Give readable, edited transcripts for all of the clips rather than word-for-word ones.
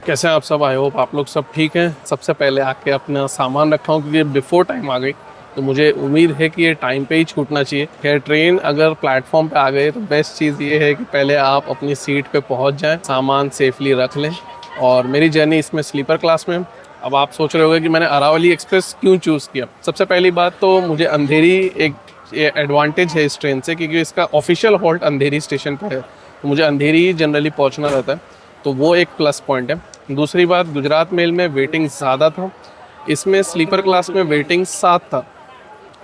कैसे हैं आप सब? आई होप आप लोग सब ठीक हैं। सबसे पहले आके अपना सामान रखा हूँ क्योंकि बिफोर टाइम आ गई, तो मुझे उम्मीद है कि ये टाइम पे ही छूटना चाहिए। खैर, ट्रेन अगर प्लेटफॉर्म पे आ गए तो बेस्ट चीज़ ये है कि पहले आप अपनी सीट पे पहुँच जाएं, सामान सेफली रख लें। और मेरी जर्नी इसमें स्लीपर क्लास में। अब आप सोच रहे होंगे कि मैंने अरावली एक्सप्रेस क्यों चूज़ किया। सबसे पहली बात तो मुझे अंधेरी एक एडवांटेज है इस ट्रेन से, क्योंकि इसका ऑफिशियल हॉल्ट अंधेरी स्टेशन पर है, तो मुझे अंधेरी ही जनरली पहुँचना रहता है, तो वो एक प्लस पॉइंट है। दूसरी बात, गुजरात मेल में वेटिंग ज़्यादा था, इसमें स्लीपर क्लास में वेटिंग 7 था।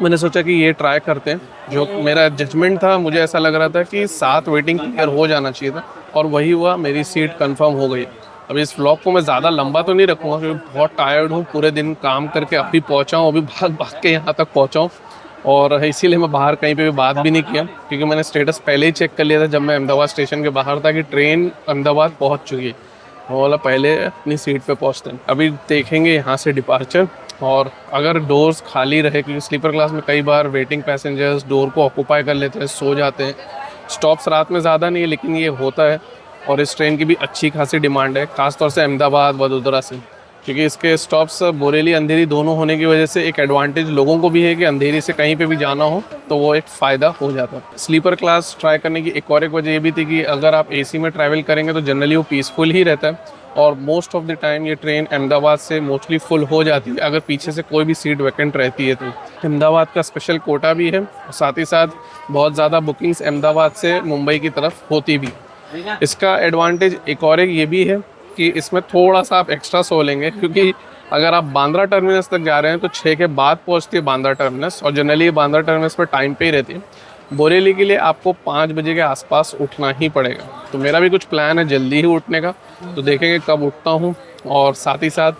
मैंने सोचा कि ये ट्राई करते हैं। जो मेरा जजमेंट था, मुझे ऐसा लग रहा था कि 7 वेटिंग क्लियर हो जाना चाहिए था, और वही हुआ, मेरी सीट कंफर्म हो गई। अब इस व्लॉग को मैं ज़्यादा लंबा तो नहीं रखूँगा क्योंकि बहुत टायर्ड हूँ, पूरे दिन काम करके अभी पहुँचा हूँ, अभी भाग भाग के यहाँ तक पहुँचा हूँ, और इसीलिए मैं बाहर कहीं पे भी बात भी नहीं किया, क्योंकि मैंने स्टेटस पहले ही चेक कर लिया था जब मैं अहमदाबाद स्टेशन के बाहर था कि ट्रेन अहमदाबाद पहुँच चुकी है। वो वाला पहले अपनी सीट पे पहुँचते हैं। अभी देखेंगे यहाँ से डिपार्चर, और अगर डोर्स खाली रहे, क्योंकि स्लीपर क्लास में कई बार वेटिंग पैसेंजर्स डोर को ऑक्यूपाई कर लेते हैं, सो जाते हैं। स्टॉप्स रात में ज़्यादा नहीं है, लेकिन ये होता है, और इस ट्रेन की भी अच्छी खासी डिमांड है, ख़ासतौर से अहमदाबाद वडोदरा से, क्योंकि इसके स्टॉप्स बोरेली अंधेरी दोनों होने की वजह से एक एडवांटेज लोगों को भी है कि अंधेरी से कहीं पे भी जाना हो तो वो एक फ़ायदा हो जाता है। स्लीपर क्लास ट्राई करने की एक वजह ये भी थी कि अगर आप एसी में ट्रैवल करेंगे तो जनरली वो पीसफुल ही रहता है, और मोस्ट ऑफ द टाइम ये ट्रेन अहमदाबाद से मोस्टली फुल हो जाती है अगर पीछे से कोई भी सीट वैकेंट रहती है तो। अहमदाबाद का स्पेशल कोटा भी है, साथ ही साथ बहुत ज़्यादा बुकिंग्स अहमदाबाद से मुंबई की तरफ होती भी। इसका एडवांटेज एक ये भी है कि इसमें थोड़ा सा आप एक्स्ट्रा सो लेंगे, क्योंकि अगर आप बांद्रा टर्मिनस तक जा रहे हैं तो 6 के बाद पहुंचती है बांद्रा टर्मिनस, और जनरली बांद्रा टर्मिनस पर टाइम पे ही रहती है। बोरेली के लिए आपको 5 बजे के आसपास उठना ही पड़ेगा, तो मेरा भी कुछ प्लान है जल्दी ही उठने का, तो देखेंगे कब उठता हूँ, और साथ ही साथ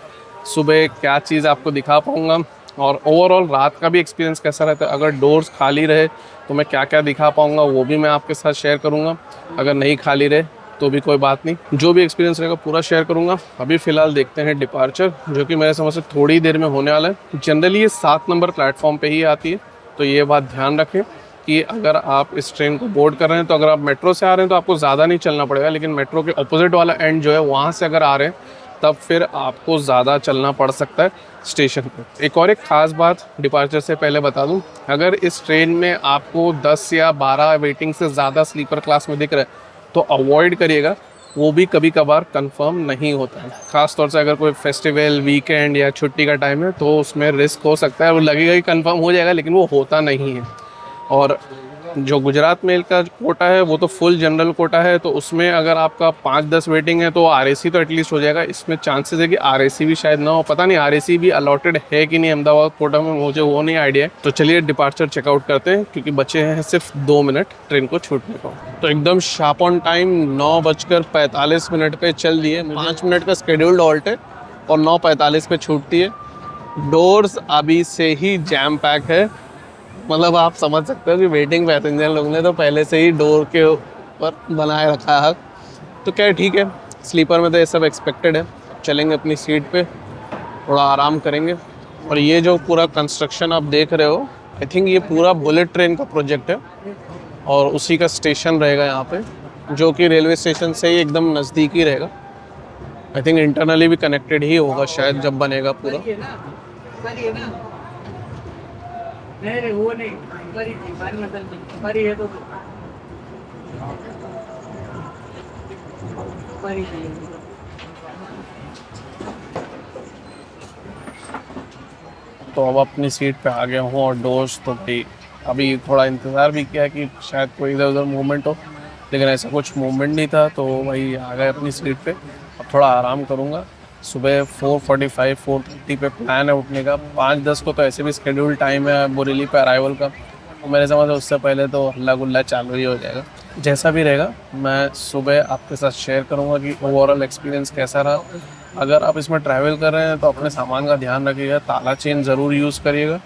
सुबह क्या चीज़ आपको दिखा पाऊँगा, और ओवरऑल रात का भी एक्सपीरियंस कैसा रहता है। अगर डोर्स खाली रहे तो मैं क्या क्या दिखा पाऊँगा वो भी मैं आपके साथ शेयर करूँगा, अगर नहीं खाली रहे तो भी कोई बात नहीं, जो भी एक्सपीरियंस रहेगा पूरा शेयर करूंगा। अभी फ़िलहाल देखते हैं डिपार्चर, जो कि मेरे समझ से थोड़ी देर में होने वाला है। जनरली ये 7 नंबर प्लेटफॉर्म पे ही आती है, तो ये बात ध्यान रखें कि अगर आप इस ट्रेन को बोर्ड कर रहे हैं तो अगर आप मेट्रो से आ रहे हैं तो आपको ज़्यादा नहीं चलना पड़ेगा, लेकिन मेट्रो के अपोजिट वाला एंड जो है वहाँ से अगर आ रहे हैं तब फिर आपको ज़्यादा चलना पड़ सकता है स्टेशन पर। एक ख़ास बात डिपार्चर से पहले बता दूँ, अगर इस ट्रेन में आपको 10 या 12 वेटिंग से ज़्यादा स्लीपर क्लास में दिख रहा है तो अवॉइड करिएगा, वो भी कभी कभार कंफर्म नहीं होता है। ख़ास तौर से अगर कोई फेस्टिवल, वीकेंड या छुट्टी का टाइम है तो उसमें रिस्क हो सकता है, वो लगेगा कि कंफर्म हो जाएगा लेकिन वो होता नहीं है। और जो गुजरात मेल का कोटा है वो तो फुल जनरल कोटा है, तो उसमें अगर आपका 5-10 वेटिंग है तो आरएसी तो एटलीस्ट हो जाएगा। इसमें चांसेस है कि आरएसी भी शायद ना हो, पता नहीं आरएसी भी अलॉटेड है कि नहीं अहमदाबाद कोटा में, मुझे वो नहीं आइडिया है। तो चलिए डिपार्चर चेकआउट करते हैं, क्योंकि बचे हैं सिर्फ 2 मिनट ट्रेन को छूटने को। तो एकदम शार्प ऑन टाइम 9:45 पे चल दिए। 5 मिनट का शेड्यूल्ड हॉल्ट है और 9:45 पे छूटती है। डोर्स अभी से ही जैम पैक है, मतलब आप समझ सकते हो कि वेटिंग पैसेंजर लोग ने तो पहले से ही डोर के ऊपर बनाए रखा है। तो क्या ठीक है, स्लीपर में तो ये सब एक्सपेक्टेड है। चलेंगे अपनी सीट पे, थोड़ा आराम करेंगे। और ये जो पूरा कंस्ट्रक्शन आप देख रहे हो, आई थिंक ये पूरा बुलेट ट्रेन का प्रोजेक्ट है, और उसी का स्टेशन रहेगा यहाँ पे, जो कि रेलवे स्टेशन से ही एकदम नज़दीक ही रहेगा। आई थिंक इंटरनली भी कनेक्टेड ही होगा शायद जब बनेगा पूरा। नहीं वो नहीं, परी है तो अब अपनी सीट पे आ गया हूँ, और डोर्स तो भाई अभी थोड़ा इंतज़ार भी किया कि शायद कोई इधर उधर मूवमेंट हो, लेकिन ऐसा कुछ मूवमेंट नहीं था, तो वही आ गए अपनी सीट पे। अब थोड़ा आराम करूँगा। सुबह 4:45 4:30 पे प्लान है उठने का। 5:10 को तो ऐसे भी शेड्यूल टाइम है बोरेली पे अराइवल का, तो मेरे समझ उससे पहले तो हल्ला गुल्ला चालू ही हो जाएगा। जैसा भी रहेगा मैं सुबह आपके साथ शेयर करूंगा कि ओवरऑल एक्सपीरियंस कैसा रहा। अगर आप इसमें ट्रैवल कर रहे हैं तो अपने सामान का ध्यान रखिएगा, ताला चेन ज़रूर यूज़ करिएगा,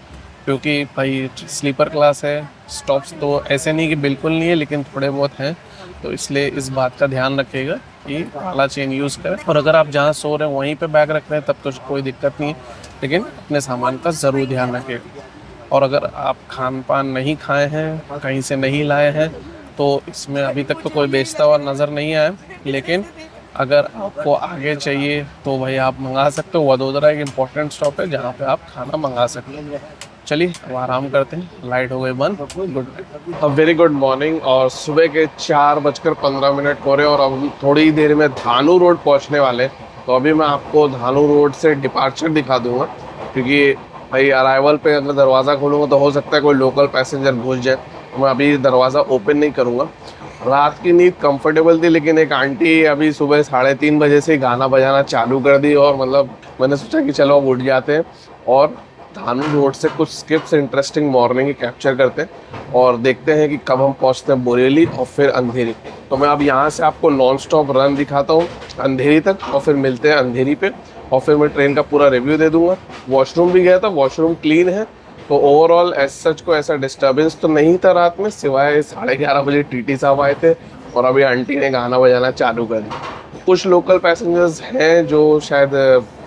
क्योंकि भाई स्लीपर क्लास है। स्टॉप्स तो ऐसे नहीं कि बिल्कुल नहीं है, लेकिन थोड़े बहुत हैं, तो इसलिए इस बात का ध्यान रखिएगा कि वाला चेन यूज़ करें। और अगर आप जहाँ सो रहे हैं वहीं पे बैग रख रहे हैं तब तो कोई दिक्कत नहीं है, लेकिन अपने सामान का ज़रूर ध्यान रखें। और अगर आप खान पान नहीं खाए हैं, कहीं से नहीं लाए हैं, तो इसमें अभी तक तो कोई बेचता हुआ नज़र नहीं आया, लेकिन अगर आपको आगे चाहिए तो भाई आप मंगा सकते हो। वडोदरा एक इम्पोर्टेंट स्टॉप है जहाँ पे आप खाना मंगा सकते हैं। चलिए अब आराम करते हैं, लाइट हो गई बंद। Good night, very good morning. और सुबह के 4:15 हो रहे हैं और अब थोड़ी ही देर में धानू रोड पहुंचने वाले हैं। तो अभी मैं आपको धानू रोड से डिपार्चर दिखा दूंगा, क्योंकि भाई अराइवल पे अगर दरवाज़ा खोलूँगा तो हो सकता है कोई लोकल पैसेंजर घुस जाए। तो मैं अभी दरवाज़ा ओपन नहीं करूँगा। रात की नींद कंफर्टेबल थी, लेकिन एक आंटी अभी सुबह 3:30 बजे से गाना बजाना चालू कर दी, और मतलब मैंने सोचा कि चलो अब उठ जाते हैं और धानू रोड से कुछ स्किप्स इंटरेस्टिंग मॉर्निंग की कैप्चर करते हैं और देखते हैं कि कब हम पहुंचते हैं बोरेली और फिर अंधेरी। तो मैं अब यहाँ से आपको नॉन स्टॉप रन दिखाता हूँ अंधेरी तक, और फिर मिलते हैं अंधेरी पे, और फिर मैं ट्रेन का पूरा रिव्यू दे दूंगा। वॉशरूम भी गया था, वॉशरूम क्लीन है। तो ओवरऑल एज सच को ऐसा डिस्टर्बेंस तो नहीं था रात में, सिवाय 11:30 बजे टीटी साहब आए थे और अभी आंटी ने गाना बजाना चालू कर दिया। कुछ लोकल पैसेंजर्स हैं जो शायद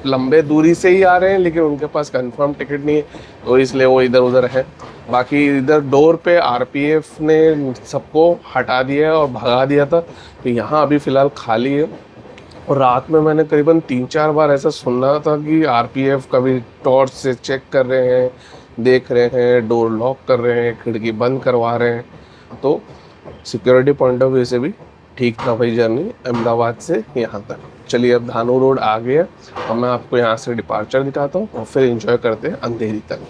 लंबे दूरी से ही आ रहे हैं, लेकिन उनके पास कंफर्म टिकट नहीं है, तो इसलिए वो इधर उधर है। बाकी इधर डोर पे आरपीएफ ने सबको हटा दिया है और भगा दिया था, तो यहाँ अभी फ़िलहाल खाली है। और रात में मैंने करीबन 3-4 बार ऐसा सुना था कि आरपीएफ कभी टॉर्च से चेक कर रहे हैं, देख रहे हैं, डोर लॉक कर रहे हैं, खिड़की बंद करवा रहे हैं। तो सिक्योरिटी पॉइंट ऑफ व्यू से भी ठीक था भाई जर्नी अहमदाबाद से यहाँ तक। चलिए अब धानू रोड आ गया, अब मैं आपको यहाँ से डिपार्चर दिखाता हूँ और फिर एंजॉय करते हैं अंधेरी तक।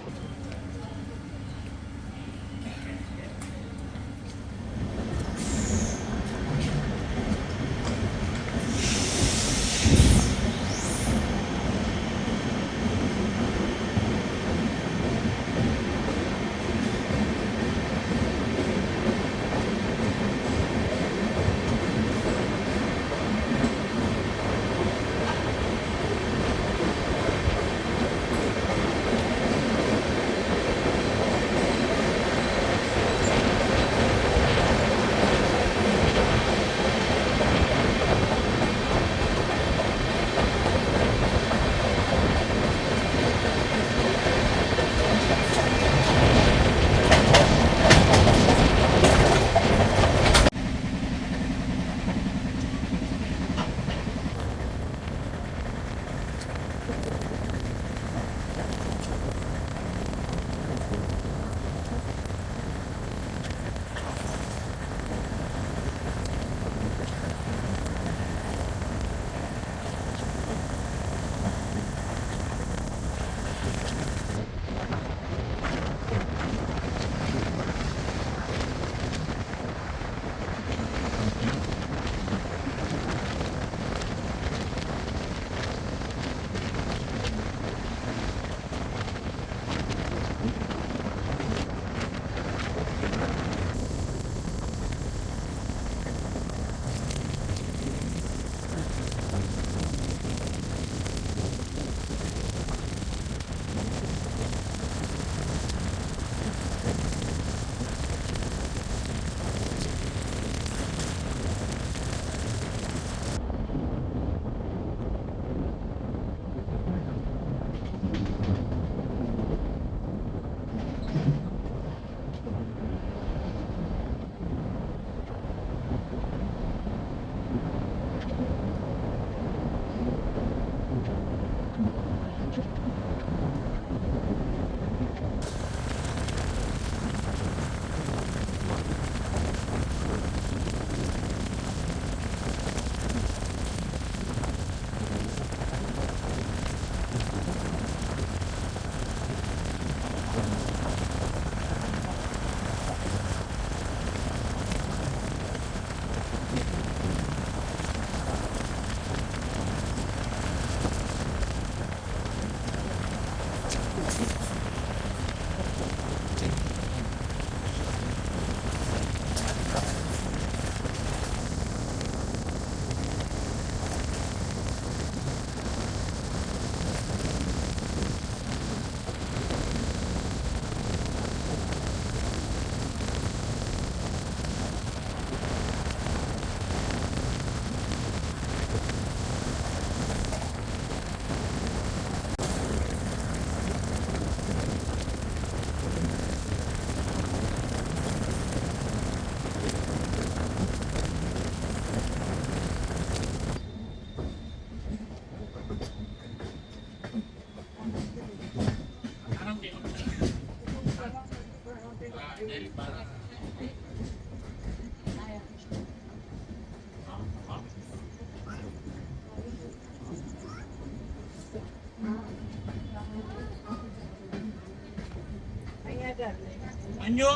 मंजू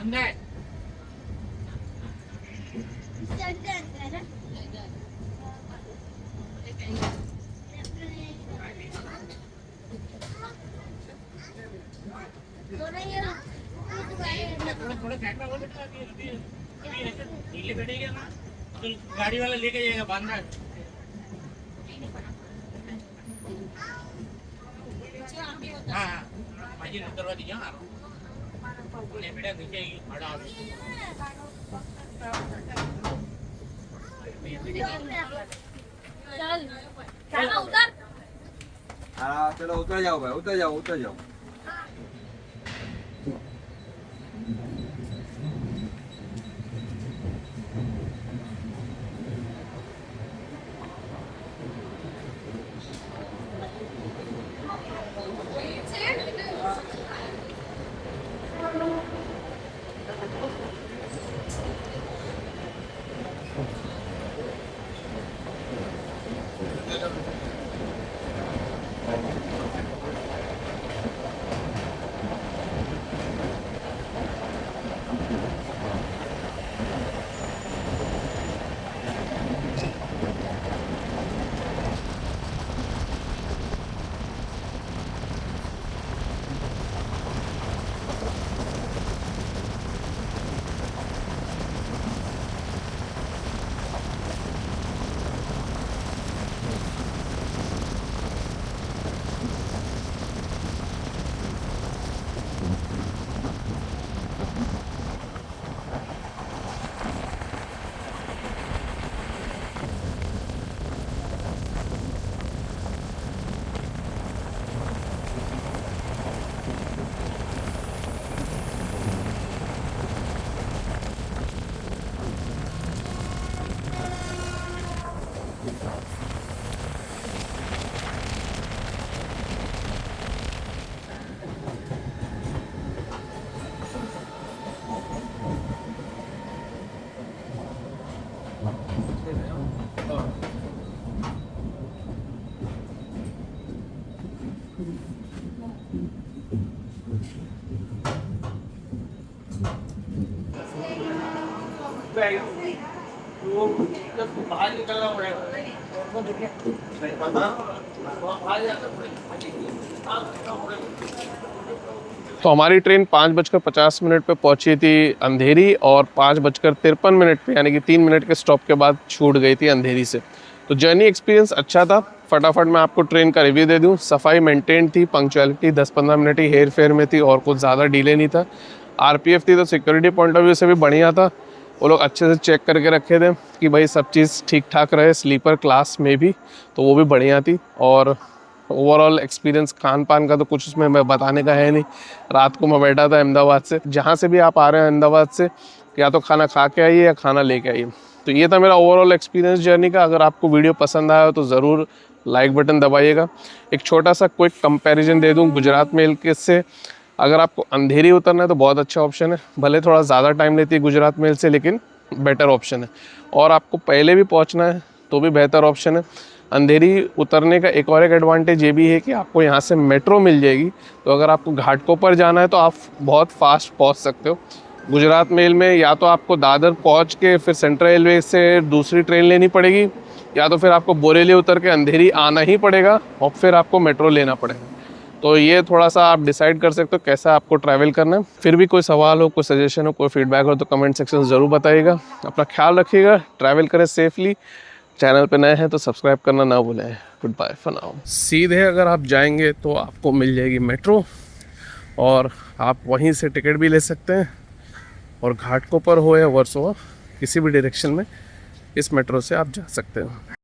अंदर थोड़ा साइड में हो बेटा अभी नीले बैठेगा ना तो गाड़ी वाला लेके जाएगा बांधना हाँ माझी नंतर दीजिए ना बेटा नीचे खड़ा चल उतर। हाँ चलो उतर जाओ भाई उतर जाओ उतर जाओ। बाहर निकलना पड़ेगा। तो हमारी ट्रेन 5:50 पे पहुंची थी अंधेरी और 5:53 पे यानी कि 3 मिनट के स्टॉप के बाद छूट गई थी अंधेरी से। तो जर्नी एक्सपीरियंस अच्छा था। फटाफट मैं आपको ट्रेन का रिव्यू दे दूं। सफाई मेंटेन थी, पंक्चुअलिटी 10-15 मिनट ही हेर फेर में थी और कुछ ज़्यादा डिले नहीं था। आरपीएफ थी तो सिक्योरिटी पॉइंट ऑफ व्यू से भी बढ़िया था। वो लोग अच्छे से चेक करके रखे थे कि भाई सब चीज़ ठीक ठाक रहे, स्लीपर क्लास में भी, तो वो भी बढ़िया थी। और ओवरऑल एक्सपीरियंस खान पान का तो कुछ उसमें मैं बताने का है नहीं। रात को मैं बैठा था अहमदाबाद से, जहाँ से भी आप आ रहे हैं अहमदाबाद से, या तो खाना खा के आइए या खाना लेके आइए। तो ये था मेरा ओवरऑल एक्सपीरियंस जर्नी का। अगर आपको वीडियो पसंद आया हो तो ज़रूर लाइक बटन दबाइएगा। एक छोटा सा क्विक कंपैरिजन दे दूँ गुजरात मेल के से। अगर आपको अंधेरी उतरना है तो बहुत अच्छा ऑप्शन है, भले थोड़ा ज़्यादा टाइम लेती है गुजरात मेल से, लेकिन बेटर ऑप्शन है। और आपको पहले भी पहुंचना है तो भी बेहतर ऑप्शन है। अंधेरी उतरने का एक और एडवांटेज ये भी है कि आपको यहाँ से मेट्रो मिल जाएगी, तो अगर आपको घाटकोपर जाना है तो आप बहुत फास्ट पहुँच सकते हो। गुजरात मेल में या तो आपको दादर पहुँच के फिर सेंट्रल रेलवे से दूसरी ट्रेन लेनी पड़ेगी, या तो फिर आपको बोरेली उतर के अंधेरी आना ही पड़ेगा और फिर आपको मेट्रो लेना पड़ेगा। तो ये थोड़ा सा आप डिसाइड कर सकते हो कैसा आपको ट्रैवल करना है। फिर भी कोई सवाल हो, कोई सजेशन हो, कोई फीडबैक हो तो कमेंट सेक्शन ज़रूर बताइएगा। अपना ख्याल रखिएगा, ट्रैवल करें सेफली। चैनल पे नए हैं तो सब्सक्राइब करना ना भूलें। Good bye for now. सीधे अगर आप जाएंगे तो आपको मिल जाएगी मेट्रो और आप वहीं से टिकट भी ले सकते हैं, और घाटकोपर हो या वर्सोवा किसी भी डायरेक्शन में इस मेट्रो से आप जा सकते हैं।